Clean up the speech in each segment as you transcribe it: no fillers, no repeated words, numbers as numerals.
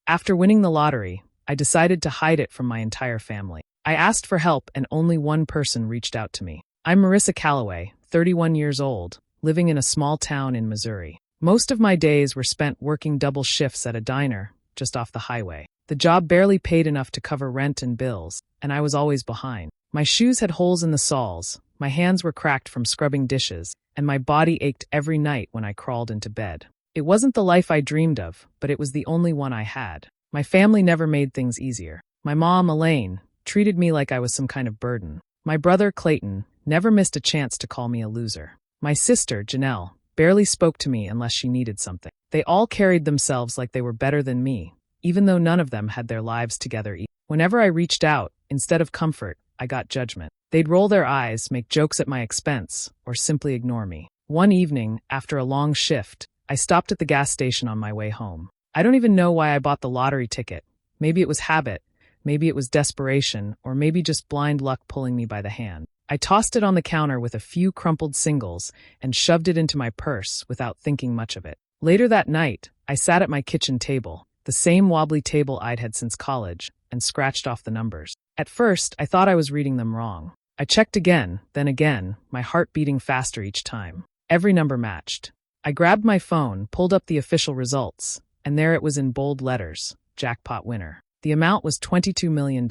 After winning the lottery, I decided to hide it from my entire family. I asked for help and only one person reached out to me. I'm Marissa Calloway, 31 years old, living in a small town in Missouri. Most of my days were spent working double shifts at a diner just off the highway. The job barely paid enough to cover rent and bills, and I was always behind. My shoes had holes in the soles, my hands were cracked from scrubbing dishes, and my body ached every night when I crawled into bed. It wasn't the life I dreamed of, but it was the only one I had. My family never made things easier. My mom, Elaine, treated me like I was some kind of burden. My brother, Clayton, never missed a chance to call me a loser. My sister, Janelle, barely spoke to me unless she needed something. They all carried themselves like they were better than me, even though none of them had their lives together. Whenever I reached out, instead of comfort, I got judgment. They'd roll their eyes, make jokes at my expense, or simply ignore me. One evening, after a long shift, I stopped at the gas station on my way home. I don't even know why I bought the lottery ticket. Maybe it was habit, maybe it was desperation, or maybe just blind luck pulling me by the hand. I tossed it on the counter with a few crumpled singles and shoved it into my purse without thinking much of it. Later that night, I sat at my kitchen table, the same wobbly table I'd had since college, and scratched off the numbers. At first, I thought I was reading them wrong. I checked again, then again, my heart beating faster each time. Every number matched. I grabbed my phone, pulled up the official results, and there it was in bold letters, jackpot winner. The amount was $22 million.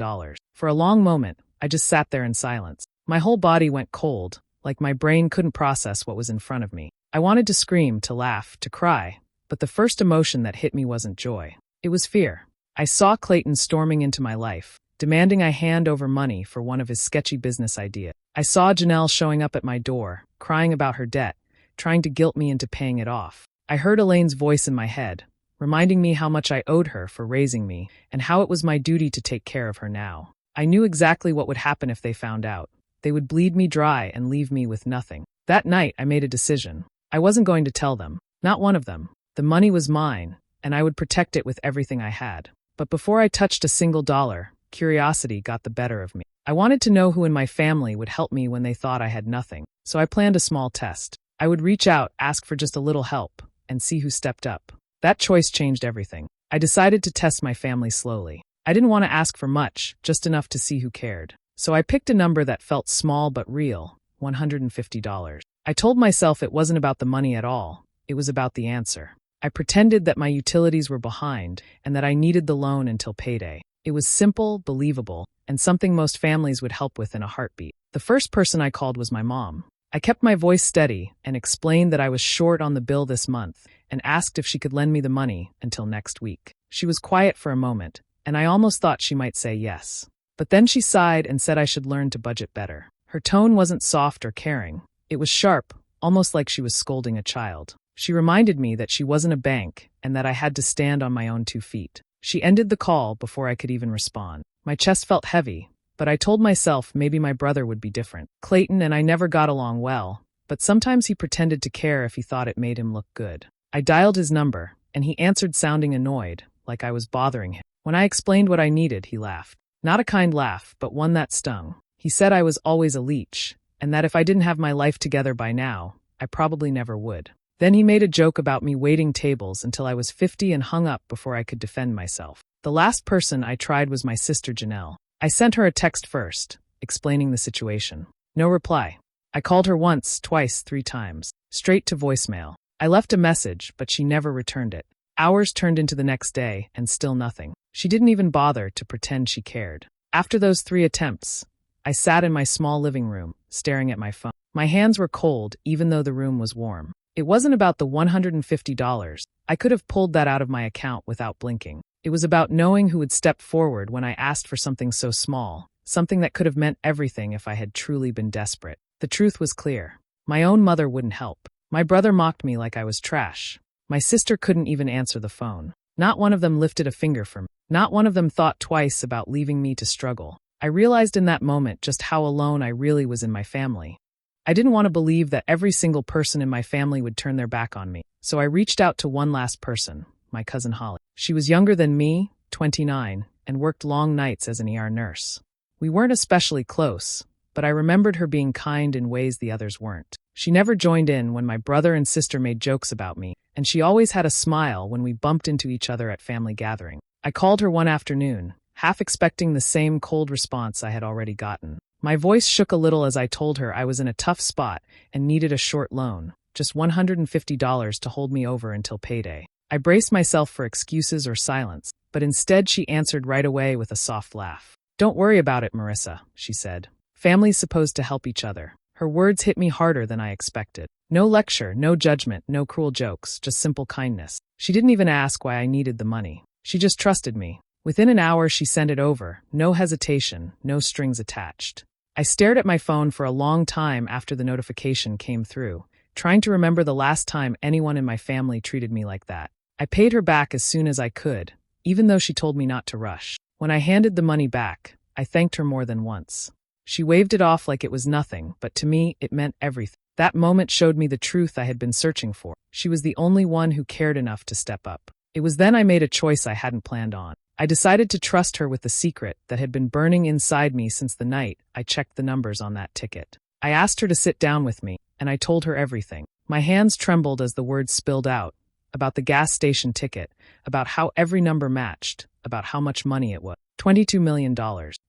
For a long moment, I just sat there in silence. My whole body went cold, like my brain couldn't process what was in front of me. I wanted to scream, to laugh, to cry, but the first emotion that hit me wasn't joy. It was fear. I saw Clayton storming into my life, demanding I hand over money for one of his sketchy business ideas. I saw Janelle showing up at my door, crying about her debt, trying to guilt me into paying it off. I heard Elaine's voice in my head, reminding me how much I owed her for raising me and how it was my duty to take care of her now. I knew exactly what would happen if they found out. They would bleed me dry and leave me with nothing. That night, I made a decision. I wasn't going to tell them. Not one of them. The money was mine, and I would protect it with everything I had. But before I touched a single dollar, curiosity got the better of me. I wanted to know who in my family would help me when they thought I had nothing. So I planned a small test. I would reach out, ask for just a little help, and see who stepped up. That choice changed everything. I decided to test my family slowly. I didn't want to ask for much, just enough to see who cared. So I picked a number that felt small but real, $150. I told myself it wasn't about the money at all. It was about the answer. I pretended that my utilities were behind and that I needed the loan until payday. It was simple, believable, and something most families would help with in a heartbeat. The first person I called was my mom. I kept my voice steady and explained that I was short on the bill this month and asked if she could lend me the money until next week. She was quiet for a moment, and I almost thought she might say yes. But then she sighed and said I should learn to budget better. Her tone wasn't soft or caring. It was sharp, almost like she was scolding a child. She reminded me that she wasn't a bank and that I had to stand on my own 2 feet. She ended the call before I could even respond. My chest felt heavy, but I told myself maybe my brother would be different. Clayton and I never got along well, but sometimes he pretended to care if he thought it made him look good. I dialed his number, and he answered sounding annoyed, like I was bothering him. When I explained what I needed, he laughed. Not a kind laugh, but one that stung. He said I was always a leech, and that if I didn't have my life together by now, I probably never would. Then he made a joke about me waiting tables until I was 50 and hung up before I could defend myself. The last person I tried was my sister Janelle. I sent her a text first, explaining the situation. No reply. I called her once, twice, 3 times, straight to voicemail. I left a message, but she never returned it. Hours turned into the next day, and still nothing. She didn't even bother to pretend she cared. After those 3 attempts, I sat in my small living room, staring at my phone. My hands were cold, even though the room was warm. It wasn't about the $150. I could have pulled that out of my account without blinking. It was about knowing who would step forward when I asked for something so small, something that could have meant everything if I had truly been desperate. The truth was clear. My own mother wouldn't help. My brother mocked me like I was trash. My sister couldn't even answer the phone. Not one of them lifted a finger for me. Not one of them thought twice about leaving me to struggle. I realized in that moment just how alone I really was in my family. I didn't want to believe that every single person in my family would turn their back on me. So I reached out to one last person, my cousin Holly. She was younger than me, 29, and worked long nights as an ER nurse. We weren't especially close, but I remembered her being kind in ways the others weren't. She never joined in when my brother and sister made jokes about me, and she always had a smile when we bumped into each other at family gatherings. I called her one afternoon, half expecting the same cold response I had already gotten. My voice shook a little as I told her I was in a tough spot and needed a short loan, just $150 to hold me over until payday. I braced myself for excuses or silence, but instead she answered right away with a soft laugh. "Don't worry about it, Marissa," she said. "Family's supposed to help each other." Her words hit me harder than I expected. No lecture, no judgment, no cruel jokes, just simple kindness. She didn't even ask why I needed the money. She just trusted me. Within an hour she sent it over, no hesitation, no strings attached. I stared at my phone for a long time after the notification came through, trying to remember the last time anyone in my family treated me like that. I paid her back as soon as I could, even though she told me not to rush. When I handed the money back, I thanked her more than once. She waved it off like it was nothing, but to me, it meant everything. That moment showed me the truth I had been searching for. She was the only one who cared enough to step up. It was then I made a choice I hadn't planned on. I decided to trust her with the secret that had been burning inside me since the night I checked the numbers on that ticket. I asked her to sit down with me, and I told her everything. My hands trembled as the words spilled out, about the gas station ticket, about how every number matched, about how much money it was. $22 million.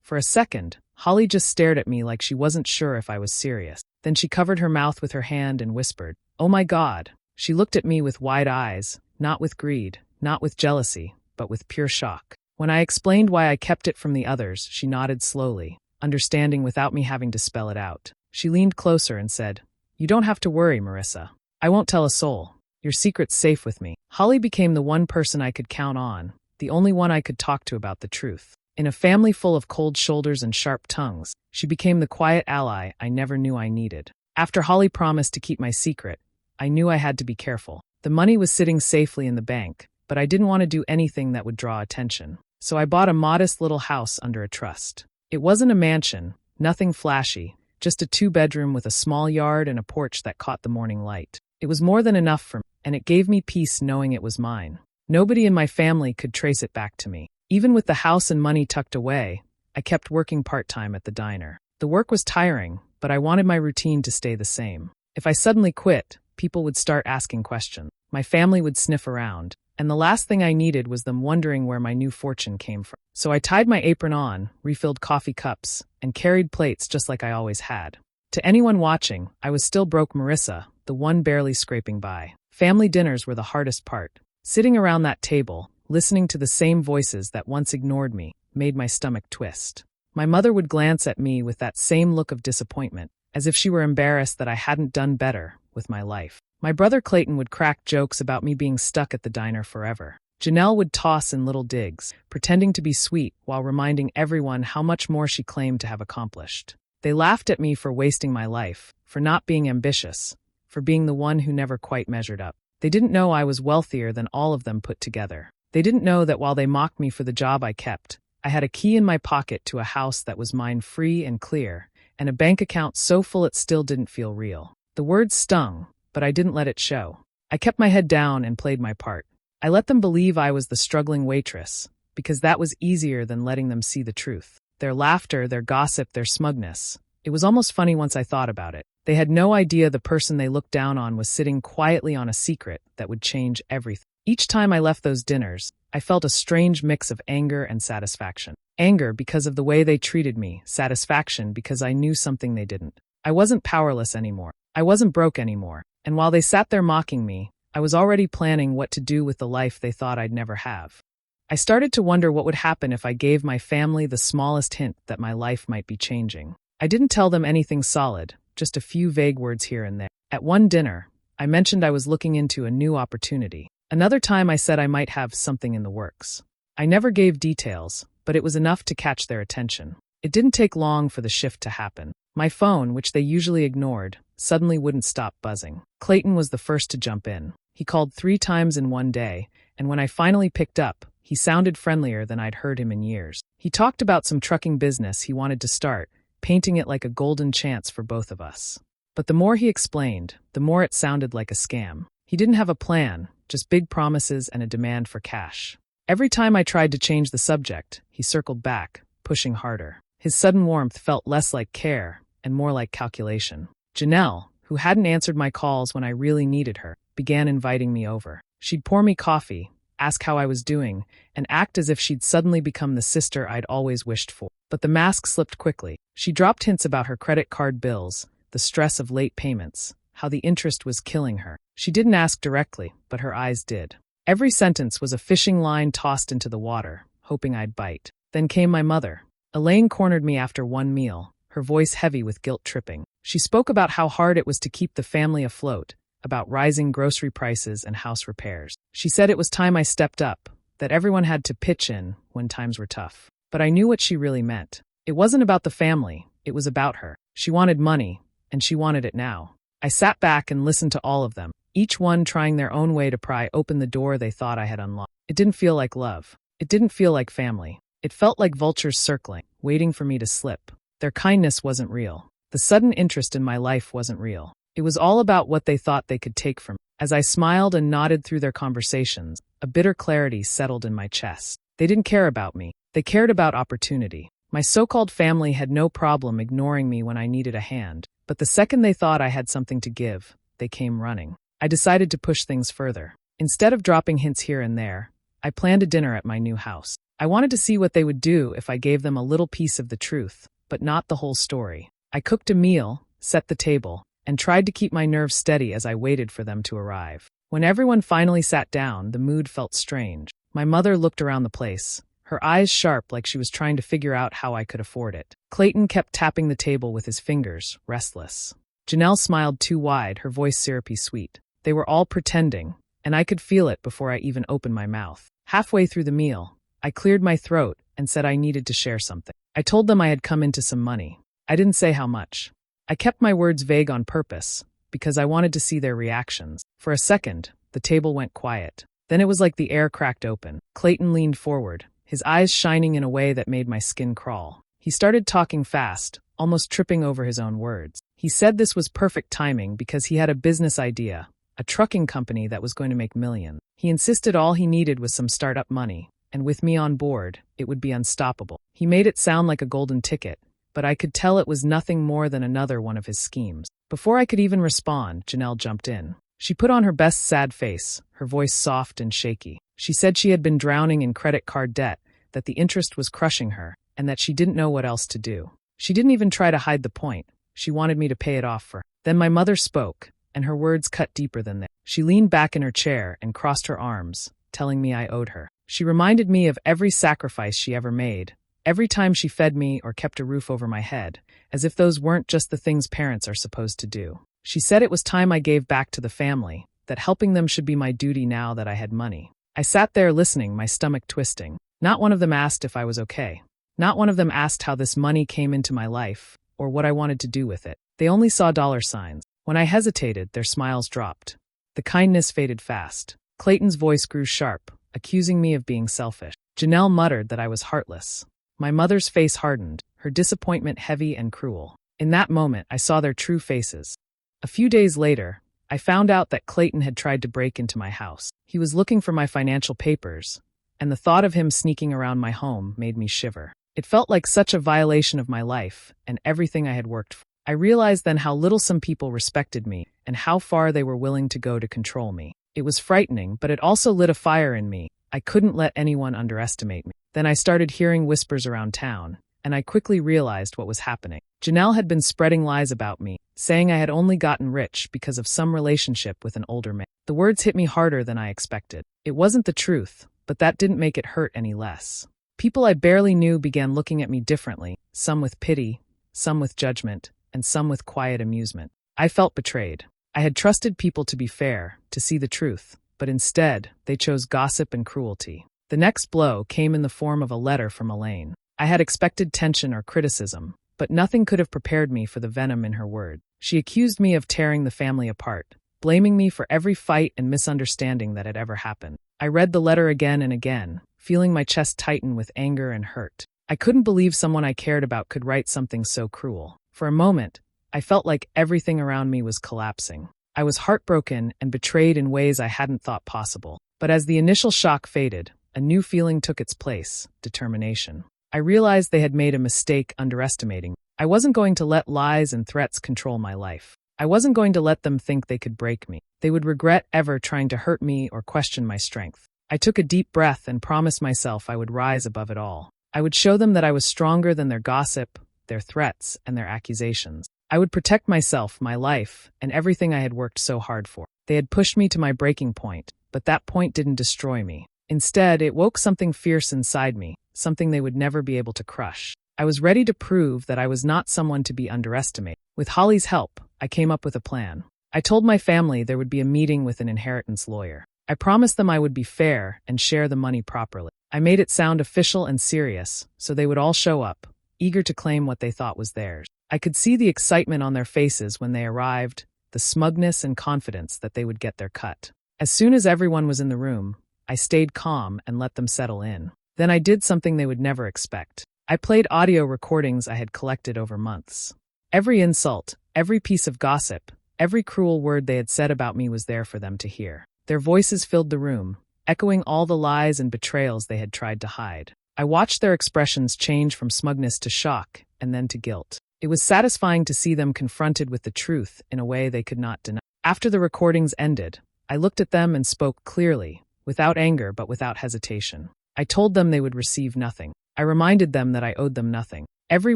For a second, Holly just stared at me like she wasn't sure if I was serious. Then she covered her mouth with her hand and whispered, "Oh my God." She looked at me with wide eyes, not with greed, not with jealousy, but with pure shock. When I explained why I kept it from the others, she nodded slowly, understanding without me having to spell it out. She leaned closer and said, "You don't have to worry, Marissa. I won't tell a soul. Your secret's safe with me." Holly became the one person I could count on, the only one I could talk to about the truth. In a family full of cold shoulders and sharp tongues, she became the quiet ally I never knew I needed. After Holly promised to keep my secret, I knew I had to be careful. The money was sitting safely in the bank, but I didn't want to do anything that would draw attention. So I bought a modest little house under a trust. It wasn't a mansion, nothing flashy, just a 2-bedroom with a small yard and a porch that caught the morning light. It was more than enough for me, and it gave me peace knowing it was mine. Nobody in my family could trace it back to me. Even with the house and money tucked away, I kept working part-time at the diner. The work was tiring, but I wanted my routine to stay the same. If I suddenly quit, people would start asking questions. My family would sniff around, and the last thing I needed was them wondering where my new fortune came from. So I tied my apron on, refilled coffee cups, and carried plates just like I always had. To anyone watching, I was still broke Marissa, the one barely scraping by. Family dinners were the hardest part. Sitting around that table, listening to the same voices that once ignored me, made my stomach twist. My mother would glance at me with that same look of disappointment, as if she were embarrassed that I hadn't done better with my life. My brother Clayton would crack jokes about me being stuck at the diner forever. Janelle would toss in little digs, pretending to be sweet while reminding everyone how much more she claimed to have accomplished. They laughed at me for wasting my life, for not being ambitious, for being the one who never quite measured up. They didn't know I was wealthier than all of them put together. They didn't know that while they mocked me for the job I kept, I had a key in my pocket to a house that was mine free and clear, and a bank account so full it still didn't feel real. The words stung, but I didn't let it show. I kept my head down and played my part. I let them believe I was the struggling waitress, because that was easier than letting them see the truth. Their laughter, their gossip, their smugness. It was almost funny once I thought about it. They had no idea the person they looked down on was sitting quietly on a secret that would change everything. Each time I left those dinners, I felt a strange mix of anger and satisfaction. Anger because of the way they treated me, satisfaction because I knew something they didn't. I wasn't powerless anymore. I wasn't broke anymore. And while they sat there mocking me, I was already planning what to do with the life they thought I'd never have. I started to wonder what would happen if I gave my family the smallest hint that my life might be changing. I didn't tell them anything solid, just a few vague words here and there. At one dinner, I mentioned I was looking into a new opportunity. Another time I said I might have something in the works. I never gave details, but it was enough to catch their attention. It didn't take long for the shift to happen. My phone, which they usually ignored, suddenly wouldn't stop buzzing. Clayton was the first to jump in. He called 3 times in one day, and when I finally picked up, he sounded friendlier than I'd heard him in years. He talked about some trucking business he wanted to start, painting it like a golden chance for both of us. But the more he explained, the more it sounded like a scam. He didn't have a plan, just big promises and a demand for cash. Every time I tried to change the subject, he circled back, pushing harder. His sudden warmth felt less like care and more like calculation. Janelle, who hadn't answered my calls when I really needed her, began inviting me over. She'd pour me coffee, ask how I was doing, and act as if she'd suddenly become the sister I'd always wished for. But the mask slipped quickly. She dropped hints about her credit card bills, the stress of late payments, how the interest was killing her. She didn't ask directly, but her eyes did. Every sentence was a fishing line tossed into the water, hoping I'd bite. Then came my mother. Elaine cornered me after one meal, her voice heavy with guilt tripping. She spoke about how hard it was to keep the family afloat, about rising grocery prices and house repairs. She said it was time I stepped up, that everyone had to pitch in when times were tough. But I knew what she really meant. It wasn't about the family, it was about her. She wanted money, and she wanted it now. I sat back and listened to all of them, each one trying their own way to pry open the door they thought I had unlocked. It didn't feel like love. It didn't feel like family. It felt like vultures circling, waiting for me to slip. Their kindness wasn't real. The sudden interest in my life wasn't real. It was all about what they thought they could take from me. As I smiled and nodded through their conversations, a bitter clarity settled in my chest. They didn't care about me. They cared about opportunity. My so-called family had no problem ignoring me when I needed a hand, but the second they thought I had something to give, they came running. I decided to push things further. Instead of dropping hints here and there, I planned a dinner at my new house. I wanted to see what they would do if I gave them a little piece of the truth, but not the whole story. I cooked a meal, set the table, and tried to keep my nerves steady as I waited for them to arrive. When everyone finally sat down, the mood felt strange. My mother looked around the place, her eyes sharp like she was trying to figure out how I could afford it. Clayton kept tapping the table with his fingers, restless. Janelle smiled too wide, her voice syrupy sweet. They were all pretending, and I could feel it before I even opened my mouth. Halfway through the meal, I cleared my throat and said I needed to share something. I told them I had come into some money. I didn't say how much. I kept my words vague on purpose, because I wanted to see their reactions. For a second, the table went quiet. Then it was like the air cracked open. Clayton leaned forward, his eyes shining in a way that made my skin crawl. He started talking fast, almost tripping over his own words. He said this was perfect timing because he had a business idea, a trucking company that was going to make millions. He insisted all he needed was some startup money, and with me on board, it would be unstoppable. He made it sound like a golden ticket, but I could tell it was nothing more than another one of his schemes. Before I could even respond, Janelle jumped in. She put on her best sad face, her voice soft and shaky. She said she had been drowning in credit card debt, that the interest was crushing her, and that she didn't know what else to do. She didn't even try to hide the point. She wanted me to pay it off for her. Then my mother spoke, and her words cut deeper than that. She leaned back in her chair and crossed her arms, telling me I owed her. She reminded me of every sacrifice she ever made, every time she fed me or kept a roof over my head, as if those weren't just the things parents are supposed to do. She said it was time I gave back to the family, that helping them should be my duty now that I had money. I sat there listening, my stomach twisting. Not one of them asked if I was okay. Not one of them asked how this money came into my life, or what I wanted to do with it. They only saw dollar signs. When I hesitated, their smiles dropped. The kindness faded fast. Clayton's voice grew sharp, accusing me of being selfish. Janelle muttered that I was heartless. My mother's face hardened, her disappointment heavy and cruel. In that moment, I saw their true faces. A few days later, I found out that Clayton had tried to break into my house. He was looking for my financial papers, and the thought of him sneaking around my home made me shiver. It felt like such a violation of my life and everything I had worked for. I realized then how little some people respected me and how far they were willing to go to control me. It was frightening, but it also lit a fire in me. I couldn't let anyone underestimate me. Then I started hearing whispers around town, and I quickly realized what was happening. Janelle had been spreading lies about me, saying I had only gotten rich because of some relationship with an older man. The words hit me harder than I expected. It wasn't the truth, but that didn't make it hurt any less. People I barely knew began looking at me differently, some with pity, some with judgment, and some with quiet amusement. I felt betrayed. I had trusted people to be fair, to see the truth, but instead, they chose gossip and cruelty. The next blow came in the form of a letter from Elaine. I had expected tension or criticism, but nothing could have prepared me for the venom in her words. She accused me of tearing the family apart, blaming me for every fight and misunderstanding that had ever happened. I read the letter again and again, feeling my chest tighten with anger and hurt. I couldn't believe someone I cared about could write something so cruel. For a moment, I felt like everything around me was collapsing. I was heartbroken and betrayed in ways I hadn't thought possible. But as the initial shock faded, a new feeling took its place: determination. I realized they had made a mistake underestimating me. I wasn't going to let lies and threats control my life. I wasn't going to let them think they could break me. They would regret ever trying to hurt me or question my strength. I took a deep breath and promised myself I would rise above it all. I would show them that I was stronger than their gossip, their threats, and their accusations. I would protect myself, my life, and everything I had worked so hard for. They had pushed me to my breaking point, but that point didn't destroy me. Instead, it woke something fierce inside me, something they would never be able to crush. I was ready to prove that I was not someone to be underestimated. With Holly's help, I came up with a plan. I told my family there would be a meeting with an inheritance lawyer. I promised them I would be fair and share the money properly. I made it sound official and serious, so they would all show up, eager to claim what they thought was theirs. I could see the excitement on their faces when they arrived, the smugness and confidence that they would get their cut. As soon as everyone was in the room, I stayed calm and let them settle in. Then I did something they would never expect. I played audio recordings I had collected over months. Every insult, every piece of gossip, every cruel word they had said about me was there for them to hear. Their voices filled the room, echoing all the lies and betrayals they had tried to hide. I watched their expressions change from smugness to shock and then to guilt. It was satisfying to see them confronted with the truth in a way they could not deny. After the recordings ended, I looked at them and spoke clearly, without anger but without hesitation. I told them they would receive nothing. I reminded them that I owed them nothing. Every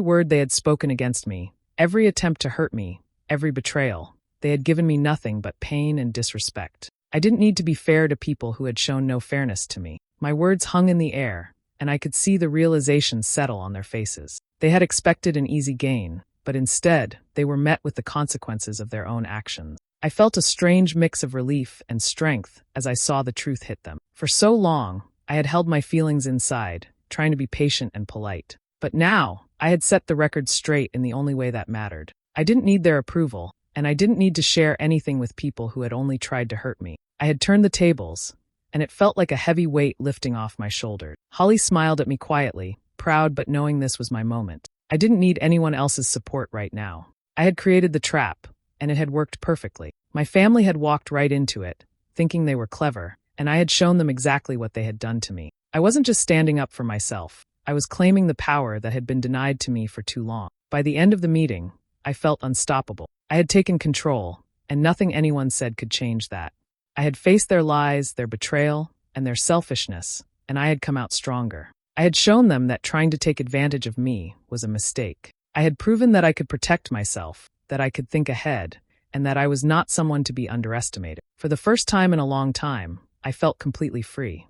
word they had spoken against me, every attempt to hurt me, every betrayal, they had given me nothing but pain and disrespect. I didn't need to be fair to people who had shown no fairness to me. My words hung in the air, and I could see the realization settle on their faces. They had expected an easy gain, but instead, they were met with the consequences of their own actions. I felt a strange mix of relief and strength as I saw the truth hit them. For so long, I had held my feelings inside, trying to be patient and polite. But now, I had set the record straight in the only way that mattered. I didn't need their approval, and I didn't need to share anything with people who had only tried to hurt me. I had turned the tables, and it felt like a heavy weight lifting off my shoulders. Holly smiled at me quietly, proud but knowing this was my moment. I didn't need anyone else's support right now. I had created the trap, and it had worked perfectly. My family had walked right into it, thinking they were clever, and I had shown them exactly what they had done to me. I wasn't just standing up for myself. I was claiming the power that had been denied to me for too long. By the end of the meeting, I felt unstoppable. I had taken control, and nothing anyone said could change that. I had faced their lies, their betrayal, and their selfishness, and I had come out stronger. I had shown them that trying to take advantage of me was a mistake. I had proven that I could protect myself, that I could think ahead, and that I was not someone to be underestimated. For the first time in a long time, I felt completely free.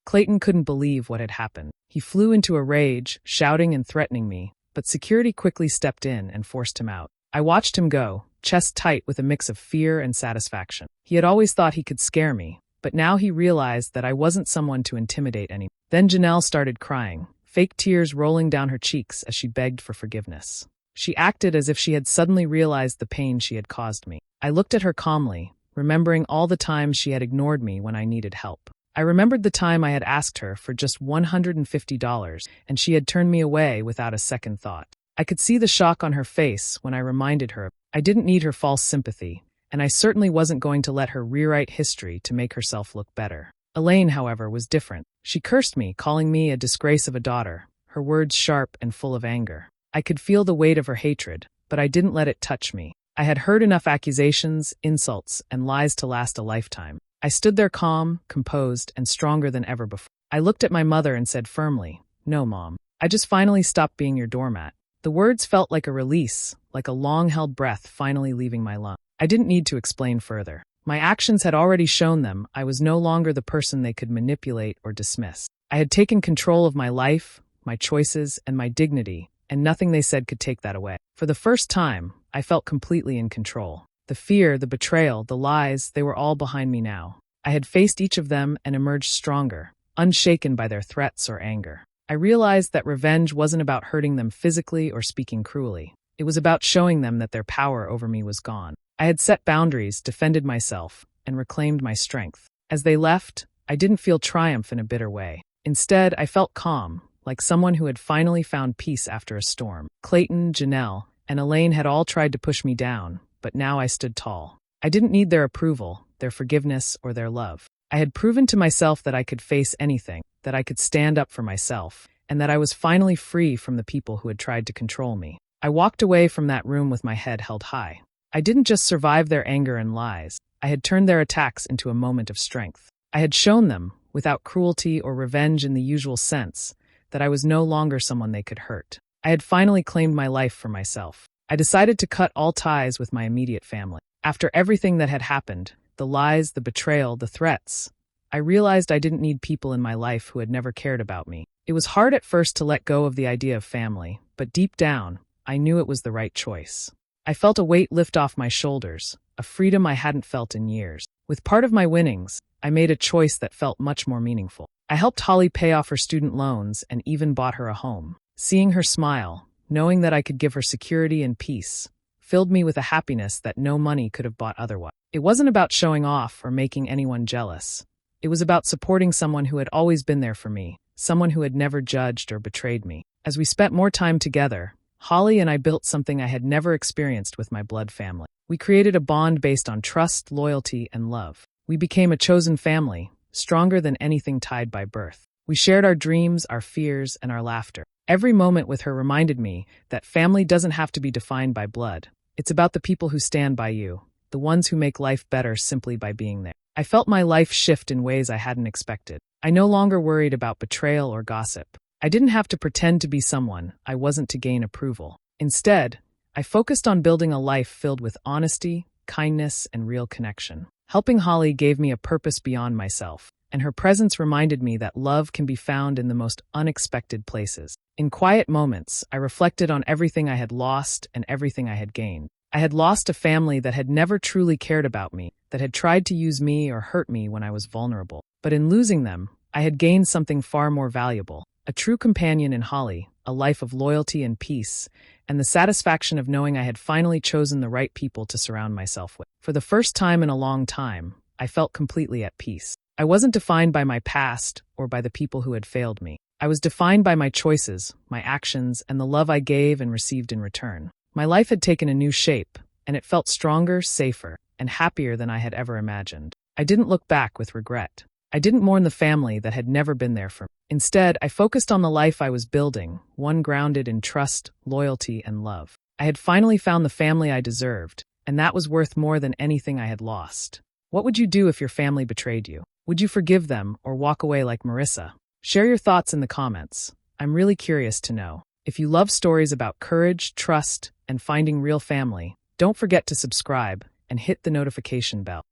Clayton couldn't believe what had happened. He flew into a rage, shouting and threatening me, but security quickly stepped in and forced him out. I watched him go, chest tight with a mix of fear and satisfaction. He had always thought he could scare me, but now he realized that I wasn't someone to intimidate anyone. Then Janelle started crying, fake tears rolling down her cheeks as she begged for forgiveness. She acted as if she had suddenly realized the pain she had caused me. I looked at her calmly, remembering all the times she had ignored me when I needed help. I remembered the time I had asked her for just $150, and she had turned me away without a second thought. I could see the shock on her face when I reminded her I didn't need her false sympathy, and I certainly wasn't going to let her rewrite history to make herself look better. Elaine, however, was different. She cursed me, calling me a disgrace of a daughter, her words sharp and full of anger. I could feel the weight of her hatred, but I didn't let it touch me. I had heard enough accusations, insults, and lies to last a lifetime. I stood there calm, composed, and stronger than ever before. I looked at my mother and said firmly, "No, Mom. I just finally stopped being your doormat." The words felt like a release, like a long-held breath finally leaving my lungs. I didn't need to explain further. My actions had already shown them I was no longer the person they could manipulate or dismiss. I had taken control of my life, my choices, and my dignity, and nothing they said could take that away. For the first time, I felt completely in control. The fear, the betrayal, the lies, they were all behind me now. I had faced each of them and emerged stronger, unshaken by their threats or anger. I realized that revenge wasn't about hurting them physically or speaking cruelly. It was about showing them that their power over me was gone. I had set boundaries, defended myself, and reclaimed my strength. As they left, I didn't feel triumph in a bitter way. Instead, I felt calm, like someone who had finally found peace after a storm. Clayton, Janelle, and Elaine had all tried to push me down, but now I stood tall. I didn't need their approval, their forgiveness, or their love. I had proven to myself that I could face anything, that I could stand up for myself, and that I was finally free from the people who had tried to control me. I walked away from that room with my head held high. I didn't just survive their anger and lies. I had turned their attacks into a moment of strength. I had shown them, without cruelty or revenge in the usual sense, that I was no longer someone they could hurt. I had finally claimed my life for myself. I decided to cut all ties with my immediate family. After everything that had happened, the lies, the betrayal, the threats, I realized I didn't need people in my life who had never cared about me. It was hard at first to let go of the idea of family, but deep down, I knew it was the right choice. I felt a weight lift off my shoulders, a freedom I hadn't felt in years. With part of my winnings, I made a choice that felt much more meaningful. I helped Holly pay off her student loans and even bought her a home. Seeing her smile, knowing that I could give her security and peace, filled me with a happiness that no money could have bought otherwise. It wasn't about showing off or making anyone jealous. It was about supporting someone who had always been there for me, someone who had never judged or betrayed me. As we spent more time together, Holly and I built something I had never experienced with my blood family. We created a bond based on trust, loyalty, and love. We became a chosen family, stronger than anything tied by birth. We shared our dreams, our fears, and our laughter. Every moment with her reminded me that family doesn't have to be defined by blood. It's about the people who stand by you, the ones who make life better simply by being there. I felt my life shift in ways I hadn't expected. I no longer worried about betrayal or gossip. I didn't have to pretend to be someone I wasn't to gain approval. Instead, I focused on building a life filled with honesty, kindness, and real connection. Helping Holly gave me a purpose beyond myself, and her presence reminded me that love can be found in the most unexpected places. In quiet moments, I reflected on everything I had lost and everything I had gained. I had lost a family that had never truly cared about me, that had tried to use me or hurt me when I was vulnerable. But in losing them, I had gained something far more valuable, a true companion in Holly, a life of loyalty and peace, and the satisfaction of knowing I had finally chosen the right people to surround myself with. For the first time in a long time, I felt completely at peace. I wasn't defined by my past or by the people who had failed me. I was defined by my choices, my actions, and the love I gave and received in return. My life had taken a new shape, and it felt stronger, safer, and happier than I had ever imagined. I didn't look back with regret. I didn't mourn the family that had never been there for me. Instead, I focused on the life I was building, one grounded in trust, loyalty, and love. I had finally found the family I deserved, and that was worth more than anything I had lost. What would you do if your family betrayed you? Would you forgive them or walk away like Marissa? Share your thoughts in the comments. I'm really curious to know. If you love stories about courage, trust, and finding real family, don't forget to subscribe and hit the notification bell.